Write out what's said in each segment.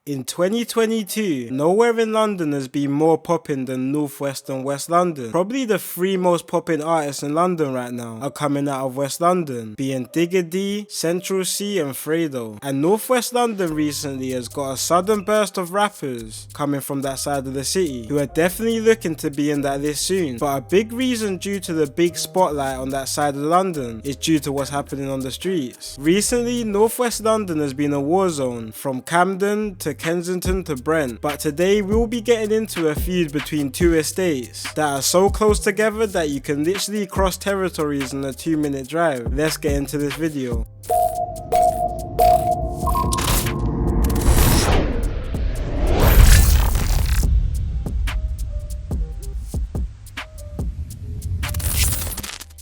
In 2022, nowhere in London has been more popping than North West and West London. Probably the three most popping artists in London right now are coming out of West London, being Digga D, Central C and Fredo. And North West London recently has got a sudden burst of rappers coming from that side of the city who are definitely looking to be in that this soon. But a big reason due to the big spotlight on that side of London is due to what's happening on the streets. Recently, North West London has been a war zone from Camden to Kensington to Brent, but today we'll be getting into a feud between two estates that are so close together that you can literally cross territories in a 2-minute drive. Let's get into this video.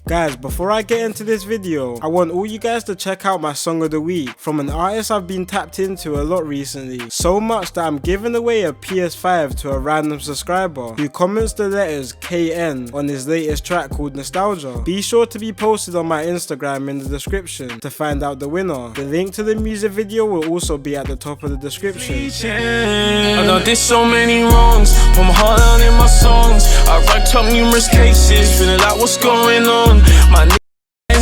Guys, before I get into this video, I want all you guys to check out my song of the week from an artist I've been tapped into a lot recently. So much that I'm giving away a PS5 to a random subscriber who comments the letters KN on his latest track called Nostalgia. Be sure to be posted on my Instagram in the description to find out the winner. The link to the music video will also be at the top of the description. I know there's so many wrongs, put my heart out in my songs. I racked up numerous cases, feeling like what's going on. My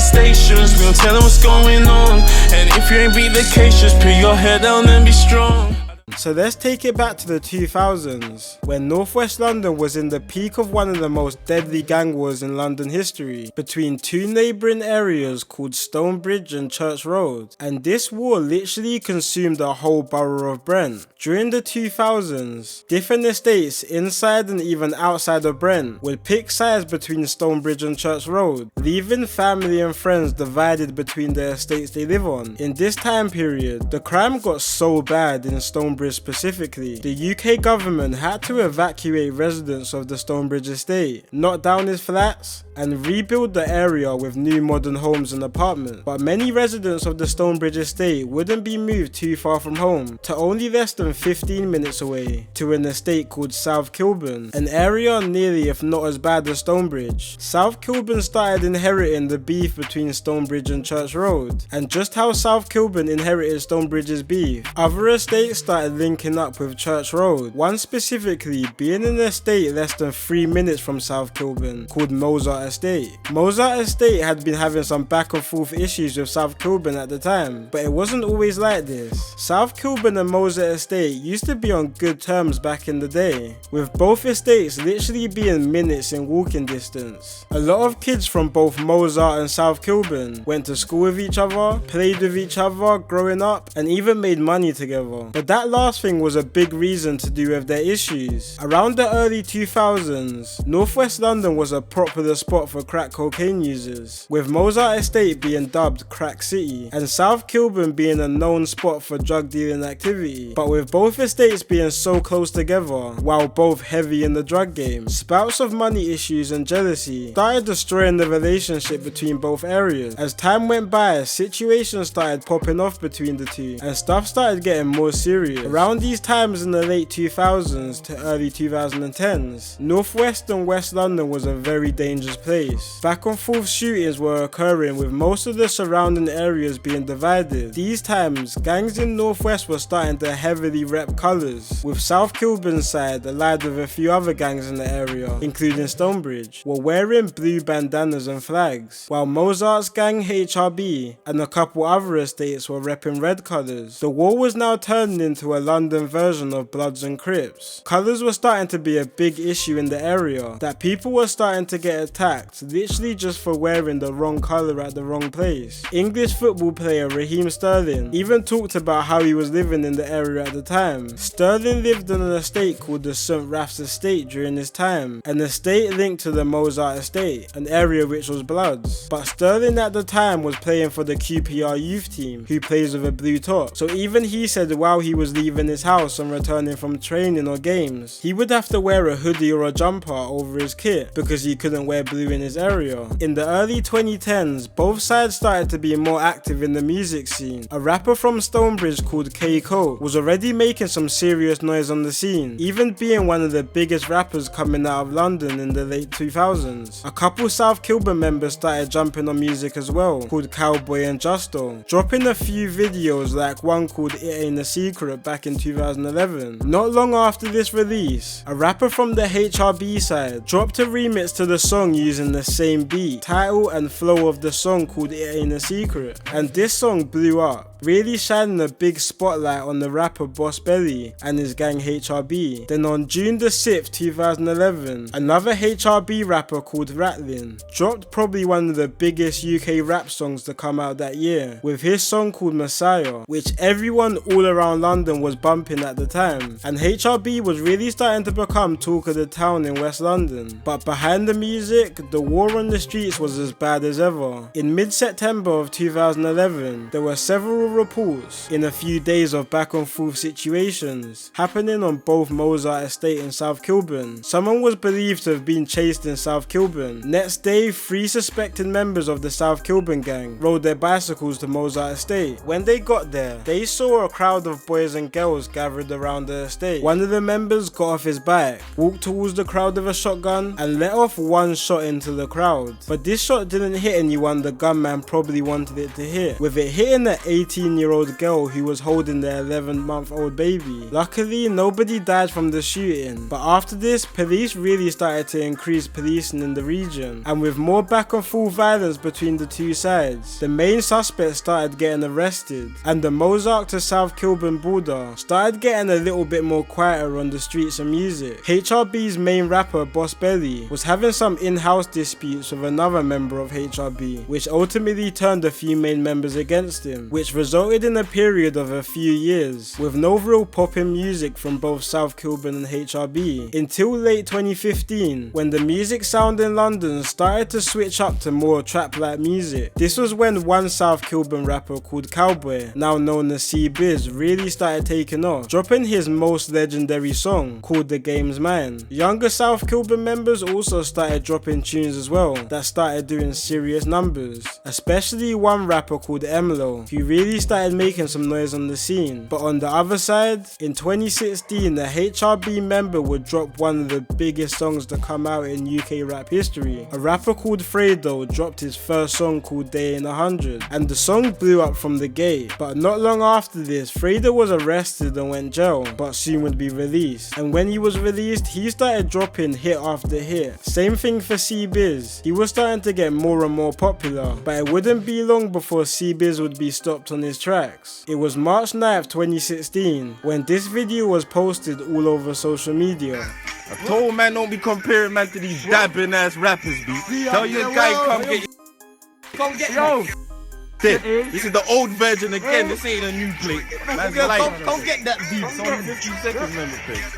stations, we don't tell them what's going on. And if you ain't be the case, just put your head down and be strong. So let's take it back to the 2000s, when North West London was in the peak of one of the most deadly gang wars in London history, between two neighbouring areas called Stonebridge and Church Road, and this war literally consumed the whole borough of Brent. During the 2000s, different estates inside and even outside of Brent would pick sides between Stonebridge and Church Road, leaving family and friends divided between the estates they live on. In this time period, the crime got so bad in Stonebridge specifically, the UK government had to evacuate residents of the Stonebridge estate, knock down his flats, and rebuild the area with new modern homes and apartments. But many residents of the Stonebridge estate wouldn't be moved too far from home, to only less than 15 minutes away, to an estate called South Kilburn, an area nearly if not as bad as Stonebridge. South Kilburn started inheriting the beef between Stonebridge and Church Road, and just how South Kilburn inherited Stonebridge's beef, other estates started linking up with Church Road, one specifically being an estate less than 3 minutes from South Kilburn called Mozart Estate. Mozart Estate had been having some back and forth issues with South Kilburn at the time, but it wasn't always like this. South Kilburn and Mozart Estate used to be on good terms back in the day, with both estates literally being minutes in walking distance. A lot of kids from both Mozart and South Kilburn went to school with each other, played with each other growing up, and even made money together. But that last thing was a big reason to do with their issues. Around the early 2000s, North West London was a popular spot for crack cocaine users, with Mozart Estate being dubbed Crack City and South Kilburn being a known spot for drug dealing activity. But with both estates being so close together, while both heavy in the drug game, spouts of money issues and jealousy started destroying the relationship between both areas. As time went by, situations started popping off between the two and stuff started getting more serious. Around these times in the late 2000s to early 2010s, North West and West London was a very dangerous place. Back and forth shootings were occurring with most of the surrounding areas being divided. These times, gangs in North West were starting to heavily rep colours, with South Kilburn's side, allied with a few other gangs in the area, including Stonebridge, were wearing blue bandanas and flags, while Mozart's gang HRB and a couple other estates were repping red colours. The war was now turning into a London version of Bloods and Crips. Colours were starting to be a big issue in the area, that people were starting to get attacked literally just for wearing the wrong colour at the wrong place. English football player Raheem Sterling even talked about how he was living in the area at the time. Sterling lived on an estate called the St. Raph's Estate during his time, an estate linked to the Mozart Estate, an area which was Bloods. But Sterling at the time was playing for the QPR youth team, who plays with a blue top, so even he said while he was leaving his house and returning from training or games, he would have to wear a hoodie or a jumper over his kit because he couldn't wear blue in his area. In the early 2010s, both sides started to be more active in the music scene. A rapper from Stonebridge called K. Cole was already making some serious noise on the scene, even being one of the biggest rappers coming out of London in the late 2000s. A couple South Kilburn members started jumping on music as well, called Cowboy and Justo, dropping a few videos like one called It Ain't a Secret back in 2011. Not long after this release, a rapper from the HRB side dropped a remix to the song using the same beat, title and flow of the song called It Ain't a Secret, and this song blew up, really shining a big spotlight on the rapper Boss Belly and his gang HRB. Then on June the 6th, 2011, another HRB rapper called Ratlin dropped probably one of the biggest UK rap songs to come out that year, with his song called Messiah, which everyone all around London was bumping at the time, and HRB was really starting to become talk of the town in West London. But behind the music, the war on the streets was as bad as ever. In mid-September of 2011, there were several reports in a few days of back and forth situations happening on both Mozart Estate and South Kilburn. Someone was believed to have been chased in South Kilburn. Next day, 3 suspected members of the South Kilburn gang rode their bicycles to Mozart Estate. When they got there, they saw a crowd of boys and girls gathered around the estate. One of the members got off his bike, walked towards the crowd with a shotgun and let off one shot into the crowd. But this shot didn't hit anyone the gunman probably wanted it to hit, with it hitting an 18-year-old girl who was holding their 11-month-old baby. Luckily, nobody died from the shooting, but after this, police really started to increase policing in the region, and with more back and forth violence between the two sides, the main suspects started getting arrested, and the Mozart to South Kilburn border started getting a little bit more quieter on the streets and music. HRB's main rapper, Boss Belly, was having some in-house disputes with another member of HRB, which ultimately turned a few main members against him, which resulted in a period of a few years with no real popping music from both South Kilburn and HRB, until late 2015 when the music sound in London started to switch up to more trap-like music. This was when one South Kilburn rapper called Cowboy, now known as C-Biz, really started taking off, dropping his most legendary song called The Game's Mine. Younger South Kilburn members also started dropping tunes as well that started doing serious numbers, especially one rapper called Emlo, who really started making some noise on the scene. But on the other side, in 2016, a HRB member would drop one of the biggest songs to come out in UK rap history. A rapper called Fredo dropped his first song called Day in 100, and the song blew up from the gate. But not long after this, Fredo was arrested and went jail, but soon would be released. And when he was released, he started dropping hit after hit. Same thing for C-Biz. He was starting to get more and more popular, but it wouldn't be long before C-Biz would be stopped on his tracks. It was March 9th, 2016, when this video was posted all over social media. I told man don't be comparing man to these dabbing ass rappers, B. Tell your guy come get yo. This is the old version again. This ain't a new plate. Man's come get that beat. It's only 15 seconds, remember, please.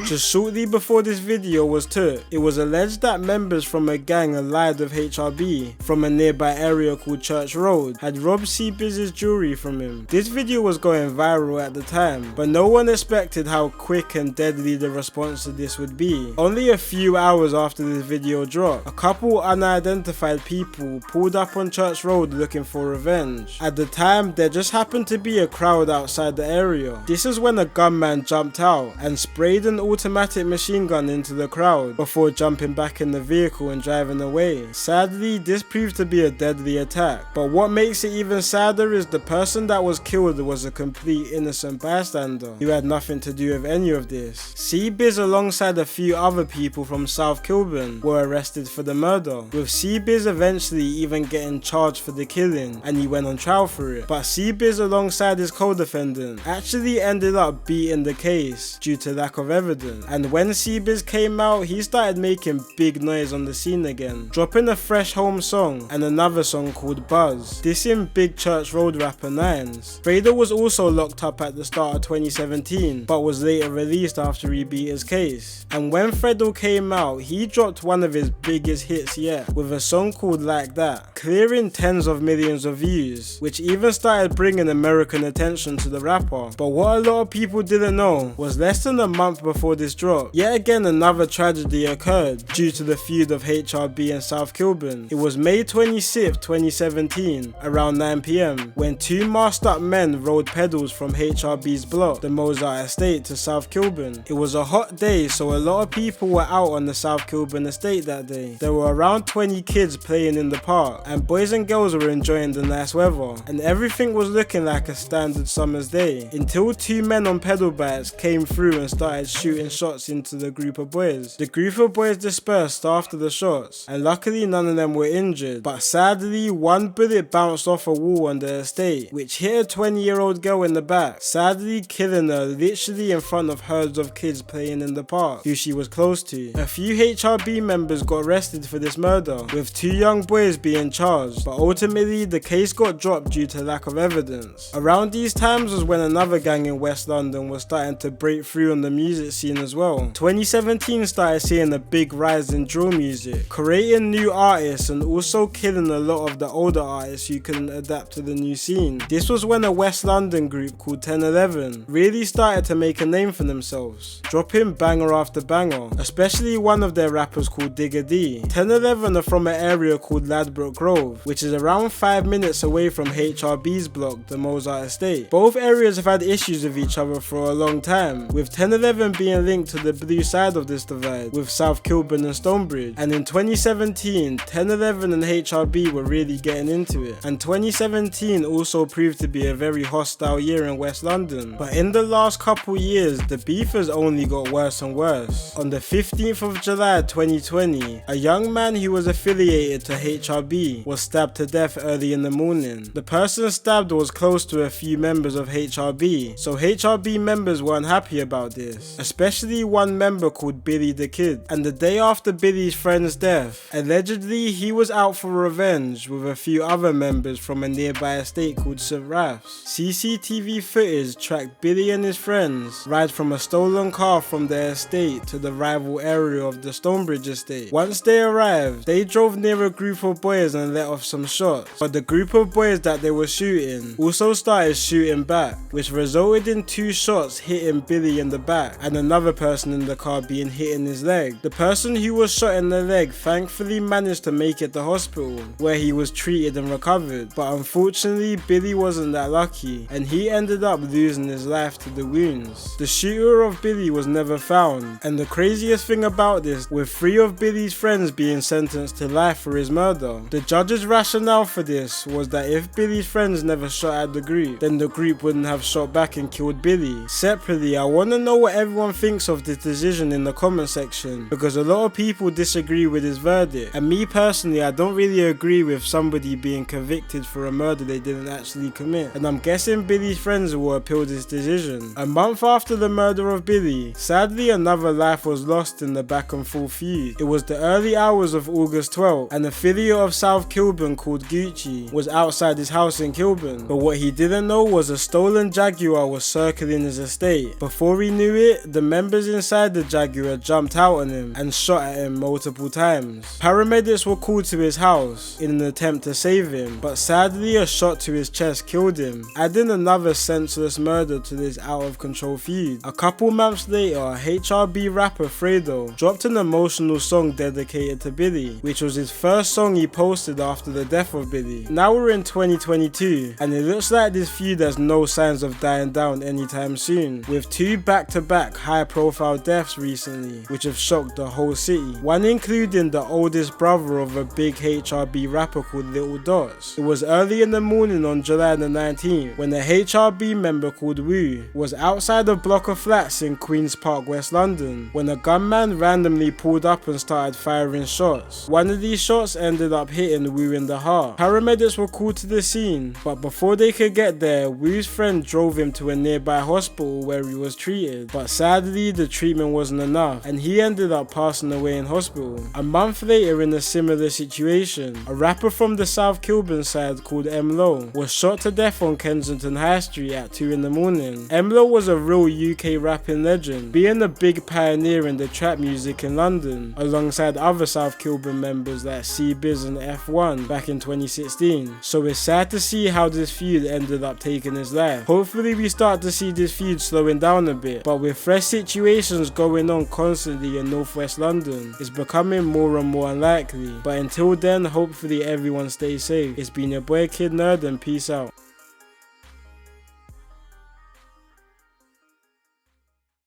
Just shortly before this video was took, it was alleged that members from a gang allied with HRB from a nearby area called Church Road had robbed C-Biz's jewelry from him. This video was going viral at the time, but no one expected how quick and deadly the response to this would be. Only a few hours after this video dropped, a couple unidentified people pulled up on Church Road looking for revenge. At the time, there just happened to be a crowd outside the area. This is when a gunman jumped out and sprayed an automatic machine gun into the crowd before jumping back in the vehicle and driving away. Sadly, this proved to be a deadly attack, but what makes it even sadder is the person that was killed was a complete innocent bystander who had nothing to do with any of this. C-Biz alongside a few other people from South Kilburn were arrested for the murder, with C-Biz eventually even getting charged for the killing, and he went on trial for it. But C-Biz alongside his co-defendant actually ended up beating the case due to lack of evidence, and when C-Biz came out, he started making big noise on the scene again, dropping a fresh home song and another song called Buzz, dissing big Church Road rapper Nines. Fredo was also locked up at the start of 2017, but was later released after he beat his case. And when Fredo came out, he dropped one of his biggest hits yet, with a song called Like That, clearing tens of millions of views, which even started bringing American attention to the rapper. But what a lot of people didn't know was less than a month month before this drop, yet again another tragedy occurred due to the feud of HRB and South Kilburn. It was May 26, 2017, around 9 PM, when two masked up men rode pedals from HRB's block, the Mozart Estate, to South Kilburn. It was a hot day, so a lot of people were out on the South Kilburn estate that day. There were around 20 kids playing in the park, and boys and girls were enjoying the nice weather, and everything was looking like a standard summer's day, until two men on pedal bikes came through and started shooting shots into the group of boys. The group of boys dispersed after the shots, and luckily none of them were injured, but sadly one bullet bounced off a wall on the estate, which hit a 20-year-old girl in the back, sadly killing her literally in front of herds of kids playing in the park who she was close to. A few HRB members got arrested for this murder, with two young boys being charged, but ultimately the case got dropped due to lack of evidence. Around these times was when another gang in West London was starting to break through on the music scene as well. 2017 started seeing a big rise in drill music, creating new artists and also killing a lot of the older artists who couldn't adapt to the new scene. This was when a West London group called 1011 really started to make a name for themselves, dropping banger after banger, especially one of their rappers called Digger D. 1011 are from an area called Ladbroke Grove, which is around 5 minutes away from HRB's block, the Mozart Estate. Both areas have had issues with each other for a long time, with 1011 being linked to the blue side of this divide with South Kilburn and Stonebridge, and in 2017 1011 and HRB were really getting into it, and 2017 also proved to be a very hostile year in West London, but in the last couple years the beef has only got worse and worse. On the 15th of July 2020, a young man who was affiliated to HRB was stabbed to death early in the morning. The person stabbed was close to a few members of HRB, so HRB members weren't happy about this, especially one member called Billy the Kid. And the day after Billy's friend's death, allegedly he was out for revenge with a few other members from a nearby estate called St. Ralph's. CCTV footage tracked Billy and his friends ride from a stolen car from their estate to the rival area of the Stonebridge estate. Once they arrived, they drove near a group of boys and let off some shots, but the group of boys that they were shooting also started shooting back, which resulted in two shots hitting Billy in the back and another person in the car being hit in his leg. The person who was shot in the leg thankfully managed to make it to hospital, where he was treated and recovered, but unfortunately Billy wasn't that lucky and he ended up losing his life to the wounds. The shooter of Billy was never found, and the craziest thing about this, with 3 of Billy's friends being sentenced to life for his murder, the judge's rationale for this was that if Billy's friends never shot at the group, then the group wouldn't have shot back and killed Billy. Separately, I want to know what everyone thinks of this decision in the comment section, because a lot of people disagree with his verdict, and me personally, I don't really agree with somebody being convicted for a murder they didn't actually commit, and I'm guessing Billy's friends will appeal this decision. A month after the murder of Billy, sadly another life was lost in the back and forth feud. It was the early hours of August 12th, and an affiliate of South Kilburn called Gucci was outside his house in Kilburn, but what he didn't know was a stolen Jaguar was circling his estate. Before he knew it, the members inside the Jaguar jumped out on him and shot at him multiple times. Paramedics were called to his house in an attempt to save him, but sadly a shot to his chest killed him, adding another senseless murder to this out of control feud. A couple months later, HRB rapper Fredo dropped an emotional song dedicated to Billy, which was his first song he posted after the death of Billy. Now we're in 2022, and it looks like this feud has no signs of dying down anytime soon, with 2 back-to-back high-profile deaths recently, which have shocked the whole city. One including the oldest brother of a big HRB rapper called Little Dots. It was early in the morning on July the 19th when a HRB member called Wu was outside a block of flats in Queen's Park, West London, when a gunman randomly pulled up and started firing shots. One of these shots ended up hitting Wu in the heart. Paramedics were called to the scene, but before they could get there, Wu's friend drove him to a nearby hospital where he was treated, but sadly the treatment wasn't enough and he ended up passing away in hospital. A month later, in a similar situation, a rapper from the South Kilburn side called M-Lo was shot to death on Kensington High Street at 2 in the morning. M-Lo was a real UK rapping legend, being a big pioneer in the trap music in London, alongside other South Kilburn members like C-Biz and F1 back in 2016. So it's sad to see how this feud ended up taking his life. Hopefully we start to see this feud slowing down a bit, but with fresh situations going on constantly in northwest London, it's becoming more and more unlikely. But until then, hopefully everyone stays safe. It's been your boy Kid Nerd and peace out.